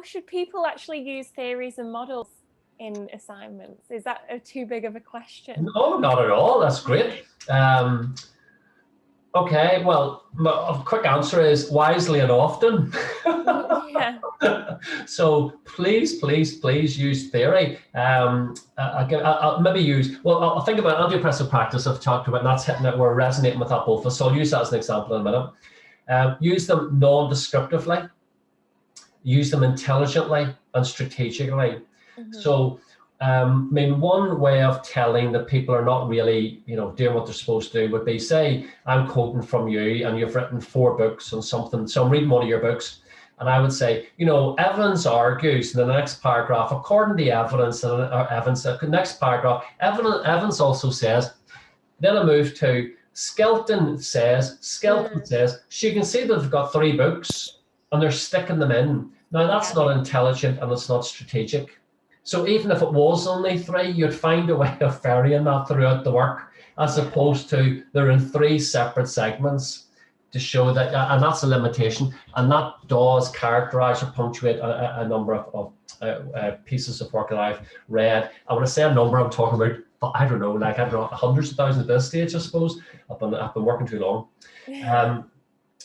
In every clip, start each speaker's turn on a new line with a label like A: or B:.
A: how should people actually use theories and models in assignments? Is that too big of a question?
B: No, not at all. That's great. Okay, well, a quick answer is wisely and often.
A: Yeah.
B: So please use theory. I'll maybe use, well, I'll think about anti-oppressive practice I've talked about, and that's hitting it, we're resonating with that both of us. So I'll use that as an example in a minute. Use them non-descriptively, use them intelligently and strategically. So I mean, one way of telling that people are not really, doing what they're supposed to do would be, say, I'm quoting from you and you've written 4 books on something. So I'm reading one of your books and I would say, Evans argues in the next paragraph, according to the evidence, the next paragraph, Evans also says, then I move to Skelton says, so you can see that they've got 3 books and they're sticking them in. Now that's not intelligent and it's not strategic. So even if it was only 3, you'd find a way of varying that throughout the work, as opposed to they're in 3 separate segments to show that, and that's a limitation, and that does characterize or punctuate a number of pieces of work that I've read. And when I say a number, I'm talking about, I don't know, hundreds of thousands at this stage, I suppose. I've been working too long.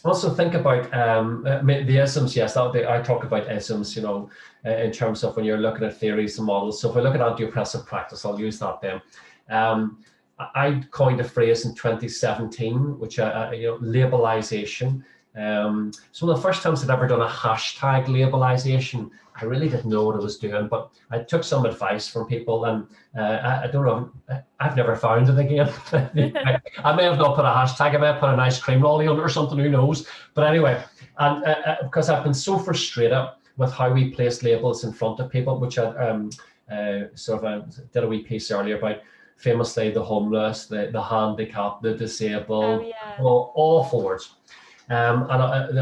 B: Also think about the isms. Yes, I talk about isms, in terms of when you're looking at theories and models. So if we look at anti-oppressive practice, I'll use that then. I coined a phrase in 2017, which labelization. So the first times I'd ever done a hashtag labelization, I really didn't know what I was doing, but I took some advice from people, and I don't know, I've never found it again. I may have not put a hashtag, I may have put an ice cream lolly on it or something, who knows. But anyway, and because I've been so frustrated with how we place labels in front of people, which I did a wee piece earlier about, famously the homeless, the handicapped, the disabled, awful words. And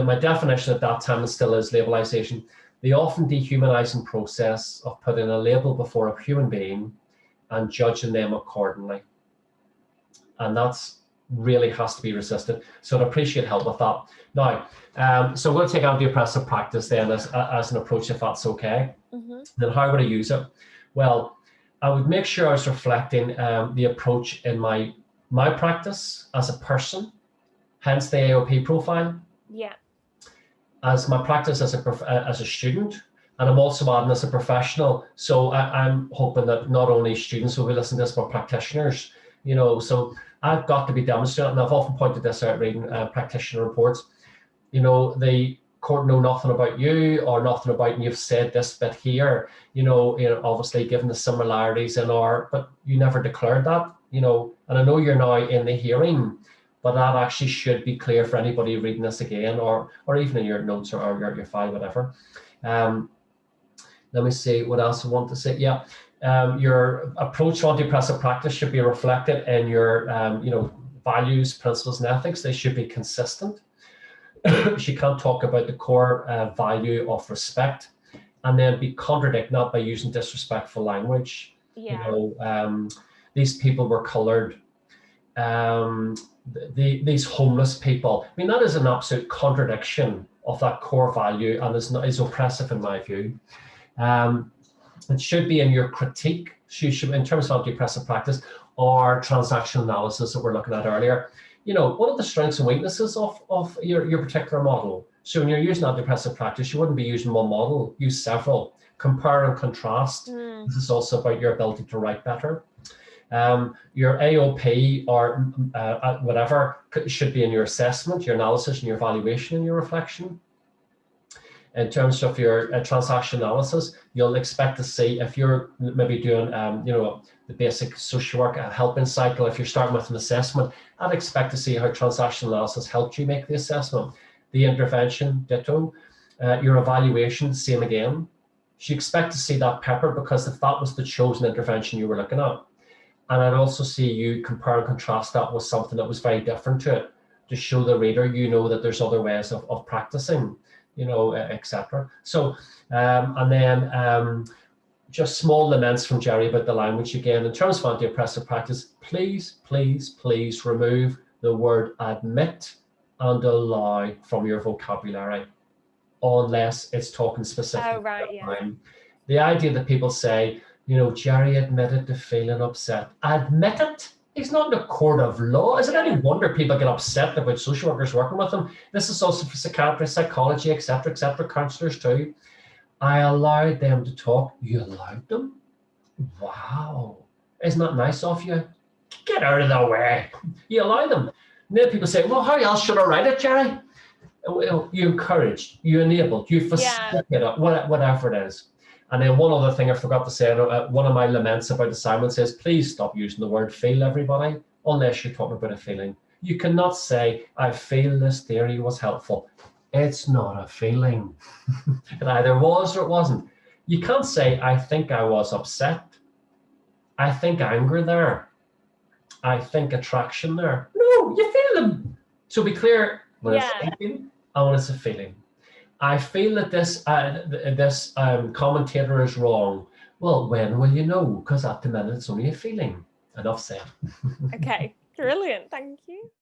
B: my definition at that time, and still is, labelization: the often dehumanizing process of putting a label before a human being and judging them accordingly. And that's really has to be resisted. So I'd appreciate help with that. Now, so we'll take anti-oppressive practice then as an approach, if that's okay. Then how would I use it? Well, I would make sure I was reflecting the approach in my practice as a person, hence the AOP profile.
A: Yeah.
B: As my practice as a student, and I'm also adding as a professional. So I'm hoping that not only students will be listening to this, but practitioners. So I've got to be demonstrating, and I've often pointed this out reading practitioner reports. The court know nothing about you or nothing about, and you've said this bit here. Obviously given the similarities but you never declared that. And I know you're now in the hearing, but that actually should be clear for anybody reading this again, or even in your notes or your file, whatever. Let me see what else I want to say. Yeah, your approach to anti-oppressive practice should be reflected in your values, principles, and ethics. They should be consistent. She can't talk about the core value of respect and then be contradicting that by using disrespectful language. These people were colored. These homeless people. I mean, that is an absolute contradiction of that core value, and is oppressive in my view. It should be in your critique, in terms of anti-oppressive practice or transactional analysis that we're looking at earlier. What are the strengths and weaknesses of your particular model? So when you're using anti-oppressive practice, you wouldn't be using one model, use several. Compare and contrast. This is also about your ability to write better. Your AOP or whatever should be in your assessment, your analysis, and your evaluation, and your reflection. In terms of your transaction analysis, you'll expect to see, if you're maybe doing, the basic social work helping cycle, if you're starting with an assessment, I'd expect to see how transaction analysis helped you make the assessment. The intervention, ditto. Your evaluation, same again. You expect to see that peppered, because if that was the chosen intervention you were looking at. And I'd also see you compare and contrast that with something that was very different to it, to show the reader, that there's other ways of practicing, etc. So, and then just small laments from Gerry about the language again. In terms of anti-oppressive practice, please remove the word admit and allow from your vocabulary. unless it's talking specifically
A: Oh, right,
B: about
A: yeah.
B: mine. The idea that people say, you know, Gerry admitted to feeling upset. Admit it. He's not in a court of law. Is it any wonder people get upset about social workers working with them? This is also for psychiatrists, psychology, etc., counsellors too. I allowed them to talk. You allowed them? Wow. Isn't that nice of you? Get out of the way. You allow them. And then people say, well, how else should I write it, Gerry? Well, you encouraged, you enabled, you facilitated, whatever it is. And then one other thing I forgot to say, one of my laments about assignments is, please stop using the word feel, everybody, unless you're talking about a feeling. You cannot say, I feel this theory was helpful. It's not a feeling. It either was or it wasn't. You can't say, I think I was upset. I think anger there. I think attraction there. No, you feel them. So be clear, when it's thinking and when it's a feeling. I feel that this commentator is wrong. Well, when will you know? Because at the minute it's only a feeling. Enough said.
A: Okay, brilliant. Thank you.